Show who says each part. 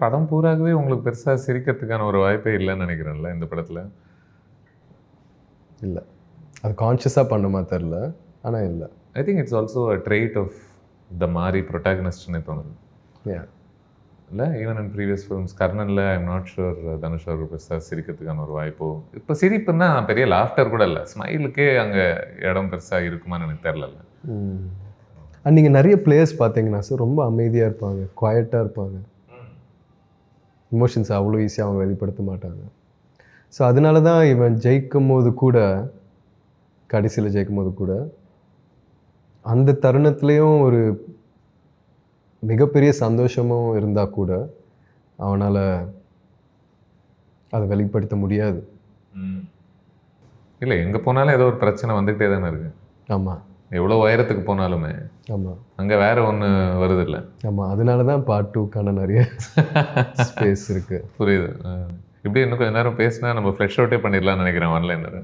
Speaker 1: படம் பூராகவே உங்களுக்கு பெருசாக சிரிக்கிறதுக்கான ஒரு வாய்ப்பே இல்லைன்னு நினைக்கிறேன்ல இந்த படத்தில்.
Speaker 2: இல்லை, அது கான்ஷியஸாக பண்ணுமா தெரில, ஆனால் இல்லை.
Speaker 1: I think it's also a trait of the மாதிரி ப்ரொட்டாகனிஸ்ட்னே தோணுது. இல்லை, ஈவன் இன் ப்ரீவியஸ் ஃபிலிம்ஸ் கர்ணனில் ஐம் நாட் ஷுர் தனுஷ் அவர் பெருசாக சிரிக்கிறதுக்கான ஒரு வாய்ப்போ. இப்போ சிரிப்புன்னா பெரிய லாஃப்டர் கூட இல்லை, ஸ்மைலுக்கே அங்கே இடம் பெருசாக இருக்குமான்னு எனக்கு தெரில.
Speaker 2: அண்ட் நீங்கள் நிறைய பிளேயர்ஸ் பார்த்தீங்கன்னா சார் ரொம்ப அமைதியாக இருப்பாங்க, குவாய்ட்டாக இருப்பாங்க, இமோஷன்ஸ் அவ்வளோ ஈஸியாக அவங்க வெளிப்படுத்த மாட்டாங்க. ஸோ அதனால தான் இவன் ஜெயிக்கும் போது கூட, கடைசியில் ஜெயிக்கும் போது கூட அந்த தருணத்துலேயும் ஒரு மிகப்பெரிய சந்தோஷமும் இருந்தால் கூட அவனால் அதை வெளிப்படுத்த முடியாது.
Speaker 1: இல்லை, எங்கே போனாலும் ஏதோ ஒரு பிரச்சனை வந்துக்கிட்டே தானே இருக்கு.
Speaker 2: ஆமாம்,
Speaker 1: எவ்வளோ உயரத்துக்கு போனாலுமே.
Speaker 2: ஆமாம்,
Speaker 1: அங்கே வேற ஒன்று வருது இல்லை.
Speaker 2: ஆமாம், அதனால தான் பார்ட் 2க்கான நிறைய ஸ்பேஸ் இருக்குது.
Speaker 1: புரியுது. இப்படி இன்னும் கொஞ்சம் நேரம் பேசினா நம்ம ஃப்ளஷ் அவுட்டே பண்ணிடலாம்னு நினைக்கிறேன் ஆன்லைனில்.